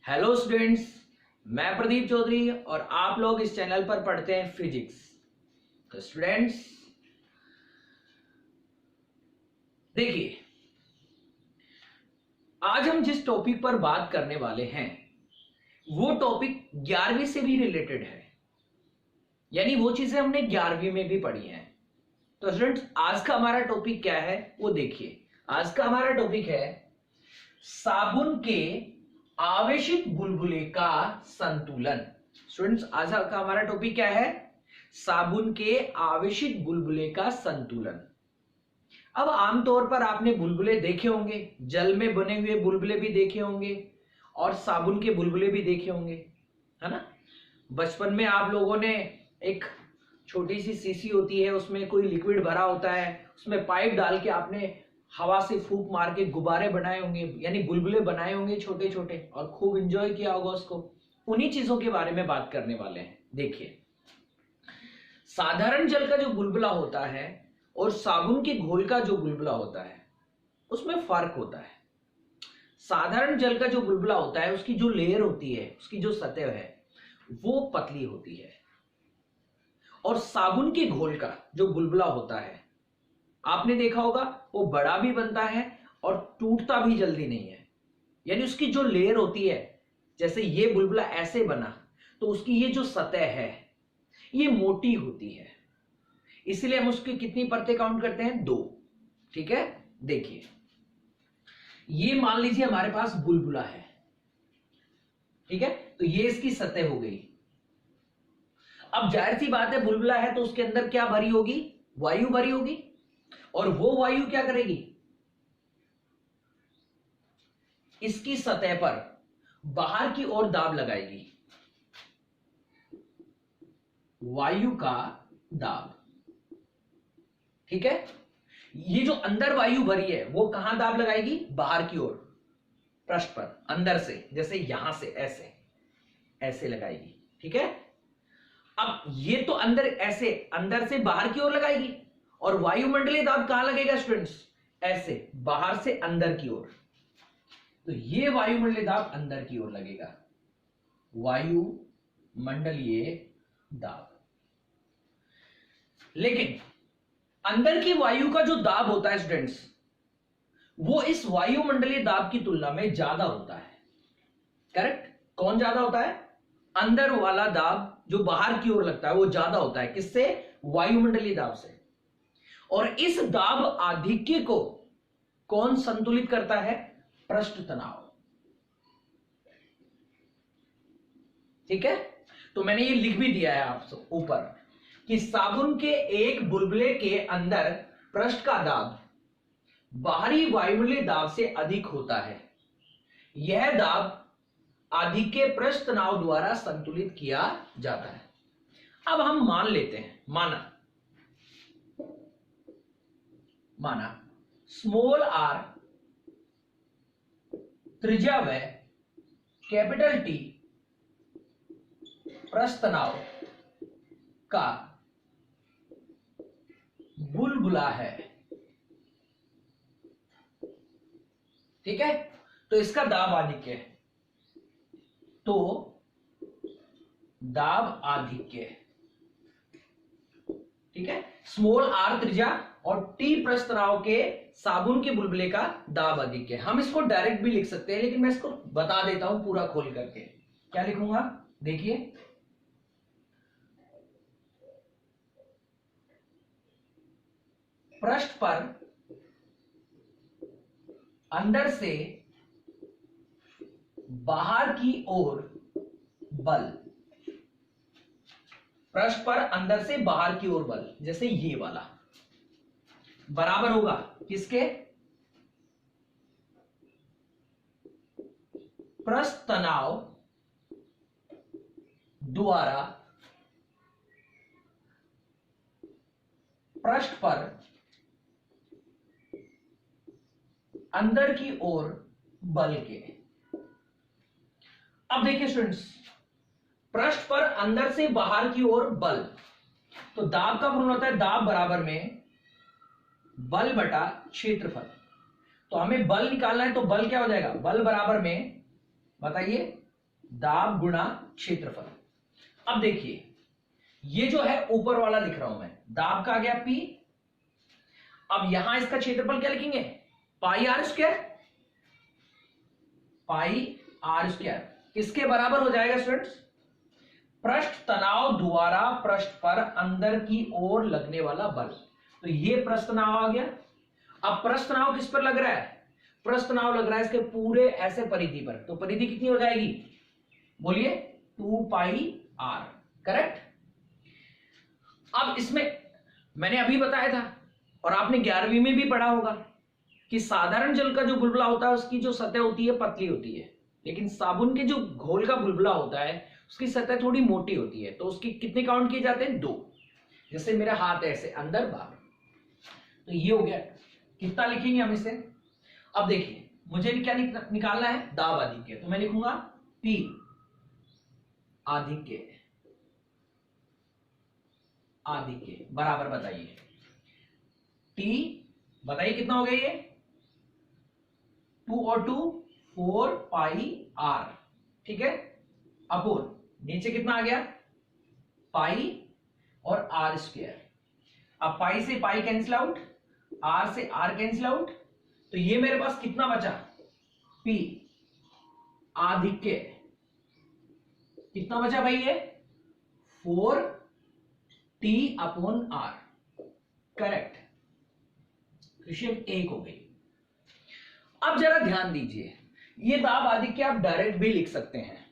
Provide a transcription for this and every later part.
Hello students, मैं प्रदीप चौधरी और आप लोग इस चैनल पर पढ़ते हैं फिजिक्स। तो स्टूडेंट्स देखिए, आज हम जिस टॉपिक पर बात करने वाले हैं वो टॉपिक 11वीं से भी रिलेटेड है, यानी वो चीजें हमने 11वीं में भी पढ़ी हैं। तो स्टूडेंट्स आज का हमारा टॉपिक क्या है वो देखिए। आज का हमारा टॉपिक है साबुन के आवेशित बुलबुले का संतुलन। स्टूडेंट्स आज का हमारा टॉपिक क्या है? साबुन के आवेशित बुलबुले का संतुलन। अब आमतौर पर आपने बुलबुले देखे होंगे, जल में बने हुए बुलबुले भी देखे होंगे और साबुन के बुलबुले भी देखे होंगे, है ना। बचपन में आप लोगों ने एक छोटी सी शीशी होती है, उसमें कोई लिक्विड भरा होता है, उसमें पाइप डाल के आपने हवा से फूंक मार के गुब्बारे बनाए होंगे, यानी बुलबुले बनाए होंगे छोटे छोटे, और खूब एंजॉय किया होगा उसको। उन्हीं चीजों के बारे में बात करने वाले हैं। देखिए, साधारण जल का जो बुलबुला होता है और साबुन के घोल का जो बुलबुला होता है उसमें फर्क होता है। साधारण जल का जो बुलबुला होता है उसकी जो लेयर होती है, उसकी जो सतह है वो पतली होती है, और साबुन के घोल का जो बुलबुला होता है आपने देखा होगा वो बड़ा भी बनता है और टूटता भी जल्दी नहीं है। यानी उसकी जो लेयर होती है, जैसे ये बुलबुला ऐसे बना तो उसकी ये जो सतह है ये मोटी होती है, इसलिए हम उसकी कितनी परतें काउंट करते हैं? 2। ठीक है, देखिए ये मान लीजिए हमारे पास बुलबुला है, ठीक है, तो ये इसकी सतह हो गई। अब जाहिर सी बात है बुलबुला है तो उसके अंदर क्या भरी होगी? वायु भरी होगी, और वो वायु क्या करेगी? इसकी सतह पर बाहर की ओर दाब लगाएगी, वायु का दाब। ठीक है, ये जो अंदर वायु भरी है वो कहां दाब लगाएगी? बाहर की ओर, पृष्ठ पर, अंदर से, जैसे यहां से ऐसे ऐसे लगाएगी। ठीक है, अब ये तो अंदर ऐसे अंदर से बाहर की ओर लगाएगी, और वायुमंडलीय दाब कहां लगेगा स्टूडेंट्स? ऐसे बाहर से अंदर की ओर। तो ये वायुमंडलीय दाब अंदर की ओर लगेगा, वायुमंडलीय दाब। लेकिन अंदर की वायु का जो दाब होता है स्टूडेंट्स, वो इस वायुमंडलीय दाब की तुलना में ज्यादा होता है। करेक्ट? कौन ज्यादा होता है? अंदर वाला दाब जो बाहर की ओर लगता है वो ज्यादा होता है। किससे? वायुमंडलीय दाब से। और इस दाब आधिक्य को कौन संतुलित करता है? पृष्ठ तनाव। ठीक है, तो मैंने ये लिख भी दिया है आपसे ऊपर कि साबुन के एक बुलबुले के अंदर पृष्ठ का दाब बाहरी वायुमंडलीय दाब से अधिक होता है। यह दाब आधिक्य पृष्ठ तनाव द्वारा संतुलित किया जाता है। अब हम मान लेते हैं, माना स्मॉल आर त्रिज्या व कैपिटल टी पृष्ठ तनाव का बुलबुला है। ठीक है, तो इसका दाब आधिक्य है, तो दाब आधिक्य। ठीक है, स्मॉल आर त्रिज्या और टी पृष्ठ तनाव के साबुन के बुलबुले का दाब अधिक है। हम इसको डायरेक्ट भी लिख सकते हैं, लेकिन मैं इसको बता देता हूं पूरा खोल करके। क्या लिखूंगा? देखिए, पृष्ठ पर अंदर से बाहर की ओर बल, पृष्ठ पर अंदर से बाहर की ओर बल, जैसे ये वाला, बराबर होगा किसके? पृष्ठ तनाव द्वारा पृष्ठ पर अंदर की ओर बल के। अब देखिए स्टूडेंट्स, पृष्ठ पर अंदर से बाहर की ओर बल, तो दाब का फॉर्मूला होता है दाब बराबर में बल बटा क्षेत्रफल। तो हमें बल निकालना है, तो बल क्या हो जाएगा? बल बराबर में, बताइए, दाब गुणा क्षेत्रफल। अब देखिए ये जो है ऊपर वाला लिख रहा हूं मैं, दाब का आ गया P। अब यहां इसका क्षेत्रफल क्या लिखेंगे, pi r square. Pi r square किसके बराबर हो जाएगा स्टूडेंट्स, पृष्ठ तनाव द्वारा पृष्ठ पर अंदर की ओर लगने वाला बल। तो ये पृष्ठ तनाव आ गया। अब पृष्ठ तनाव किस पर लग रहा है, पृष्ठ तनाव लग रहा है इसके पूरे ऐसे परिधि पर। तो परिधि कितनी हो जाएगी, बोलिए 2 पाई आर, करेक्ट। अब इसमें मैंने अभी बताया था और आपने 11वीं में भी पढ़ा होगा कि साधारण जल का जो बुलबुला होता है उसकी जो सतह होती है पतली होती है, लेकिन साबुन के जो घोल का बुलबुला होता है उसकी सतह थोड़ी मोटी होती है। तो उसकी कितने काउंट किए जाते हैं, 2। जैसे मेरा हाथ है ऐसे अंदर बाहर, तो ये हो गया। कितना लिखेंगे हम इसे, अब देखिए मुझे क्या निकालना है, दाब आधिक्य। तो मैं लिखूंगा P आधिक्य, आधिक्य बराबर बताइए T, बताइए कितना हो गया ये, 2 और 2 4 पाई R, ठीक है। अपोन नीचे कितना आ गया, पाई और आर स्क्वायर। अब पाई से पाई कैंसिल आउट, आर से आर कैंसिल आउट, तो ये मेरे पास कितना बचा, P आधिक्य कितना बचा भाई, ये 4T upon R, correct. Question 1 हो गई। अब जरा ध्यान दीजिए, ये दाब आधिक्य आप डायरेक्ट भी लिख सकते हैं,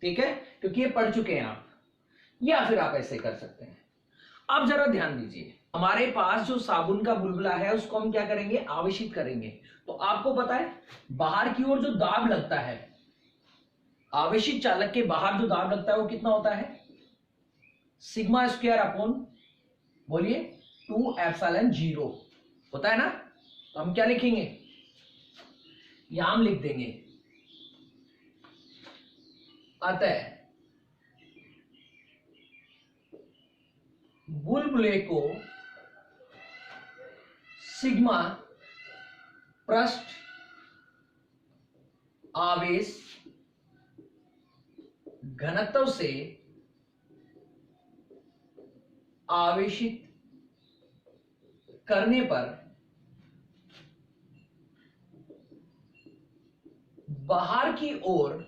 ठीक है, क्योंकि ये पढ़ चुके हैं आप, या फिर आप ऐसे कर सकते हैं। अब जरा ध्यान दीजिए, हमारे पास जो साबुन का बुलबुला है उसको हम क्या करेंगे, आवेशित करेंगे। तो आपको पता है बाहर की ओर जो दाब लगता है, आवेशित चालक के बाहर जो दाब लगता है वो कितना होता है, सिग्मा स्क्वायर अपॉन, बोलिए 2 एप्सिलॉन 0 होता है ना। तो हम क्या लिखेंगे, यहां हम लिख देंगे अतः बुलबुले को सिग्मा पृष्ठ आवेश घनत्व से आवेशित करने पर बाहर की ओर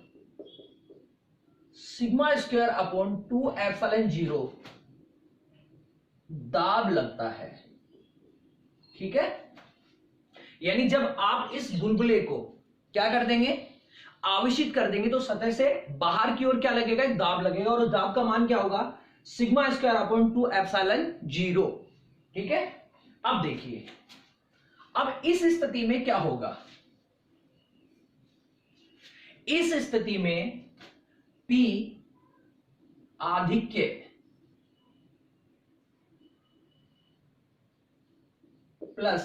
सिग्मा स्क्वायर अपॉन 2 एप्सिलॉन 0 दाब लगता है, ठीक है। यानी जब आप इस बुलबुले को क्या कर देंगे, आवेशित कर देंगे, तो सतह से बाहर की ओर क्या लगेगा, एक दाब लगेगा, और उस दाब का मान क्या होगा, सिग्मा स्क्वायर अपॉन 2 एप्सिलॉन 0, ठीक है। अब देखिए, अब इस स्थिति में क्या होगा, इस स्थिति में P आधिक्य plus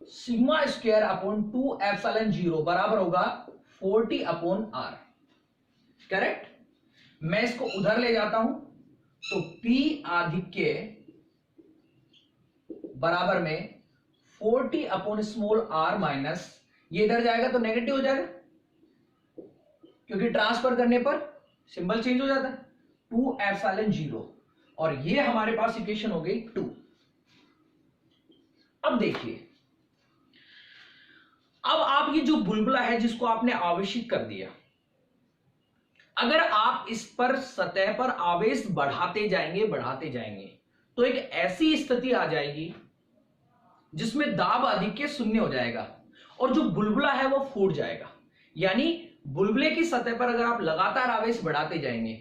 sigma square upon 2 epsilon 0 बराबर होगा 40 अपॉन R, करेक्ट। मैं इसको उधर ले जाता हूं, तो P आधिक्य बराबर में 40 अपॉन स्मॉल r माइनस, ये इधर जाएगा तो नेगेटिव हो जाएगा, क्योंकि ट्रांसफर करने पर सिंबल चेंज हो जाता है, 2 एप्सिलॉन 0, और ये हमारे पास इक्वेशन हो गई 2। अब देखिए, अब आप ये जो बुलबुला है जिसको आपने आवेशित कर दिया, अगर आप इस पर सतह पर आवेश बढ़ाते जाएंगे तो एक ऐसी स्थिति आ जाएगी जिसमें दाब आधिक्य शून्य हो जाएगा और जो बुलबुला है वो फूट जाएगा। यानी बुलबुले की सतह पर अगर आप लगातार आवेश बढ़ाते जाएंगे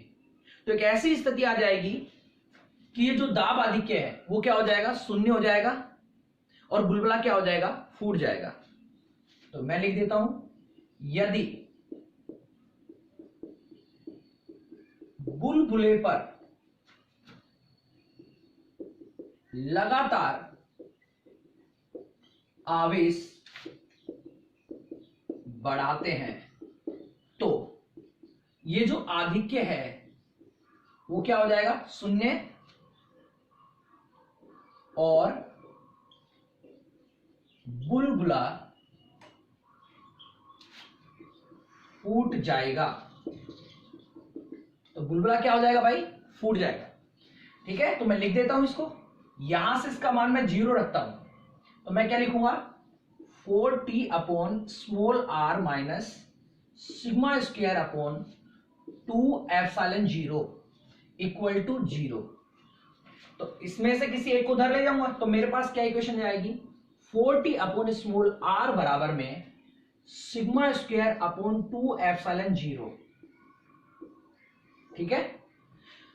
तो एक ऐसी स्थिति आ जाएगी कि ये जो दाब आधिक्य है वो क्या हो जाएगा, शून्य हो जाएगा, और बुलबुला क्या हो जाएगा, फूट जाएगा। तो मैं लिख देता हूं, यदि बुलबुले पर लगातार आवेश बढ़ाते हैं तो ये जो आधिक्य है वो क्या हो जाएगा, शून्य, और बुलबुला फूट जाएगा। तो बुलबुला क्या हो जाएगा भाई, फूट जाएगा। ठीक है, तो मैं लिख देता हूं इसको, यहां से इसका मान मैं 0 रखता हूं, तो मैं क्या लिखूंगा 4t upon small r minus sigma square upon 2 epsilon 0 equal to 0। तो इसमें से किसी एक को उधर ले जाऊंगा, तो मेरे पास क्या इक्वेशन आएगी 4t अपॉन स्मॉल r बराबर में सिग्मा स्क्वायर अपॉन 2 एप्सिलॉन 0। ठीक है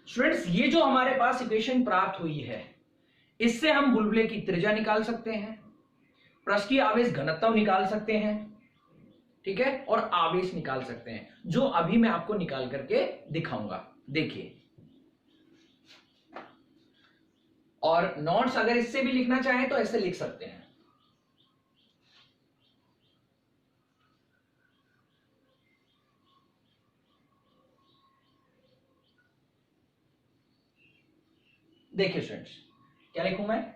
स्टूडेंट्स, ये जो हमारे पास इक्वेशन प्राप्त हुई है, इससे हम बुलबुले की त्रिज्या निकाल सकते हैं, पृष्ठीय आवेश घनत्व निकाल सकते हैं, ठीक है, और आवेश निकाल सकते हैं, जो अभी मैं आपको निकाल करके दिखाऊंगा। देखिए, और नोट्स अगर इससे भी लिखना चाहें तो ऐसे लिख सकते हैं। देखिए स्टूडेंट्स, क्या लिखूं मैं,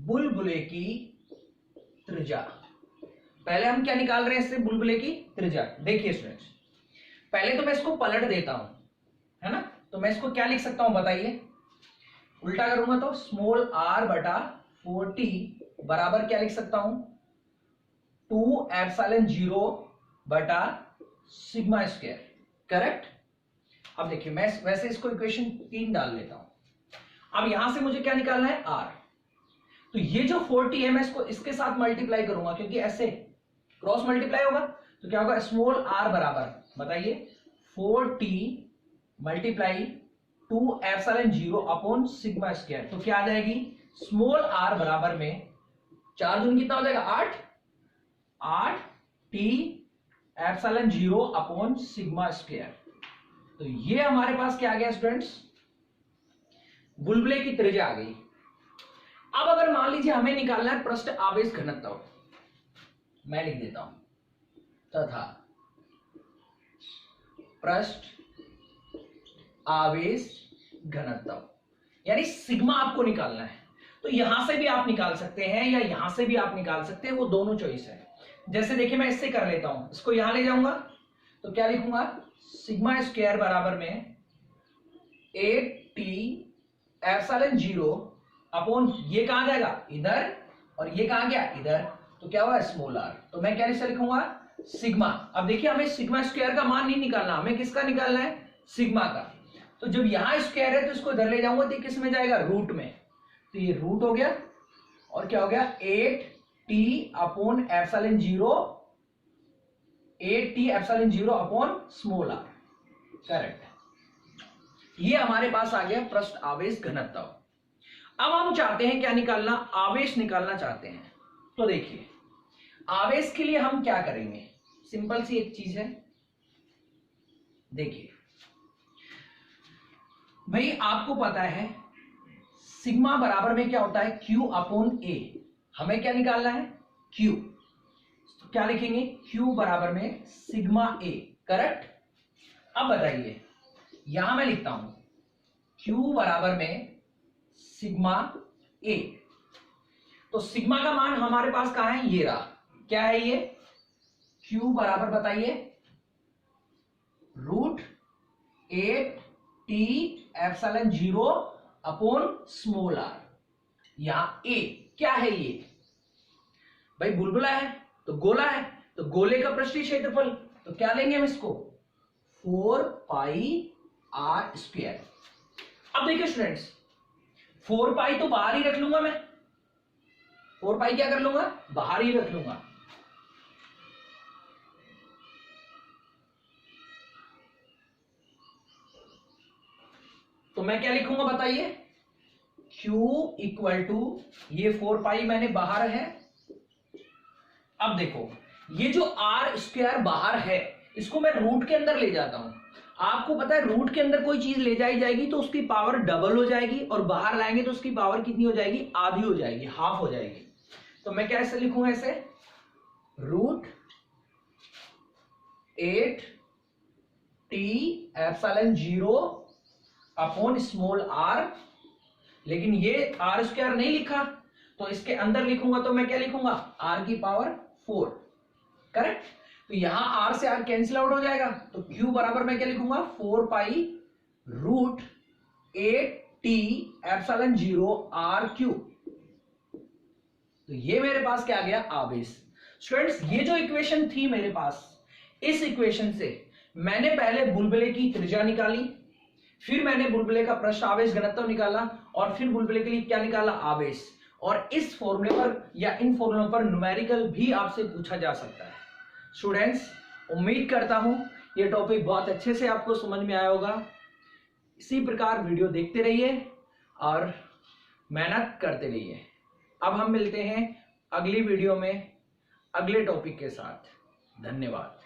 बुलबुले की त्रिज्या। पहले हम क्या निकाल रहे हैं इससे, बुलबुले की त्रिज्या। देखिए स्टूडेंट्स, पहले तो मैं इसको पलट देता हूं, है ना, तो मैं इसको क्या लिख सकता हूं बताइए, उल्टा करूंगा तो स्मॉल r बटा 4t बराबर क्या लिख सकता हूं 2 एप्सिलॉन 0 बटा सिग्मा स्क्वायर। करेक्ट। अब देखिए, मैं वैसे इसको इक्वेशन 3 डाल लेता हूं। अब यहां से मुझे क्या निकालना है r, तो ये जो 4t है मैं इसको इसके साथ मल्टीप्लाई करूंगा, क्योंकि ऐसे क्रॉस मल्टीप्लाई होगा, तो क्या होगा स्मॉल r बराबर बताइए 4t multiply 2 epsilon 0 upon sigma square. तो क्या आ जाएगी स्मॉल r बराबर में 4 दूनी कितना हो जाएगा 8 t epsilon 0 upon sigma square. तो ये हमारे पास क्या आ गया स्टूडेंट्स, बुलबुले की त्रिज्या आ गई। अब अगर मान लीजिए हमें निकालना है पृष्ठ आवेश घनत्व, मैं लिख देता हूं तथा पृष्ठ आवेश घनत्व, यानी सिग्मा आपको निकालना है। तो यहां से भी आप निकाल सकते हैं या यहां से भी आप निकाल सकते हैं, वो दोनों चॉइस है। जैसे देखिए, मैं इससे कर लेता हूं, इसको यहां ले जाऊंगा तो क्या लिखूंगा सिग्मा स्क्वायर बराबर में 8t एप्सिलॉन 0 अपॉन, ये कहां जाएगा इधर, और ये कहां गया इधर, तो क्या हुआ स्मॉल r। तो मैं क्या लिखूंगा सिग्मा। अब देखिए, हमें सिग्मा स्क्वायर का मान नहीं निकालना, हमें किसका निकालना है सिग्मा का। तो जब यहां स्क्वायर है तो इसको इधर ले जाऊंगा तो किस में जाएगा रूट में, तो ये रूट हो गया, और क्या हो गया 8t upon epsilon 0, 8t epsilon 0 upon small r। Correct. ये हमारे पास आ गया पृष्ठ आवेश घनत्व। अब हम चाहते हैं क्या निकालना, आवेश निकालना चाहते हैं। तो देखिए, आवेश के लिए हम क्या करेंगे, सिंपल सी एक चीज है। देखिए भाई, आपको पता है सिग्मा बराबर में क्या होता है Q अपॉन A। हमें क्या निकालना है Q, तो क्या लिखेंगे Q बराबर में सिग्मा A। करेक्ट। अब बताइए, यहां मैं लिखता हूं Q बराबर में सिग्मा A। तो सिग्मा का मान हमारे पास कहां है, ये रहा। क्या है ये Q बराबर बताइए root 8t epsilon 0 upon small r। यहां A क्या है, ये भाई बुलबुला है, तो गोला है, तो गोले का पृष्ठीय क्षेत्रफल, तो क्या लेंगे हम इसको 4 पाई r स्क्वायर। अब देखिए स्टूडेंट्स, 4 पाई तो बाहर ही रख लूंगा मैं, 4 पाई क्या कर लूंगा बाहर ही रख लूंगा। तो मैं क्या लिखूंगा बताइए Q इक्वल टू, ये 4 पाई मैंने बाहर है। अब देखो, ये जो r स्क्वायर बाहर है, इसको मैं रूट के अंदर ले जाता हूं। आपको पता है रूट के अंदर कोई चीज ले जाई जाएगी तो उसकी पावर डबल हो जाएगी, और बाहर लाएंगे तो उसकी पावर कितनी हो जाएगी, आधी हो जाएगी, हाफ हो जाएगी। तो मैं क्या ऐसे लिखूंगा, ऐसे root 8t epsilon 0 upon small r, लेकिन ये r स्क्वायर नहीं लिखा, तो इसके अंदर लिखूंगा तो मैं क्या लिखूंगा r की पावर 4। करेक्ट। तो यहां आर से आर कैंसिल आउट हो जाएगा, तो क्यू बराबर मैं क्या लिखूंगा 4 pi root 8t epsilon 0 r Q. तो ये मेरे पास क्या आ गया आवेश। स्टूडेंट्स ये जो इक्वेशन थी मेरे पास, इस इक्वेशन से मैंने पहले बुलबुले की त्रिज्या निकाली, फिर मैंने बुलबुले का पृष्ठ आवेश घनत्व निकाला, और फिर बुलबुले के लिए क्या निकाला आवेश। और इस फॉर्मूले पर या इन फॉर्मूलों पर न्यूमेरिकल भी आपसे पूछा जा सकता है। स्टूडेंट्स उम्मीद करता हूं ये टॉपिक बहुत अच्छे से आपको समझ में आया होगा। इसी प्रकार वीडियो देखते रहिए और मेहनत करते रहिए। अब हम मिलते हैं अगली वीडियो में अगले टॉपिक के साथ। धन्यवाद।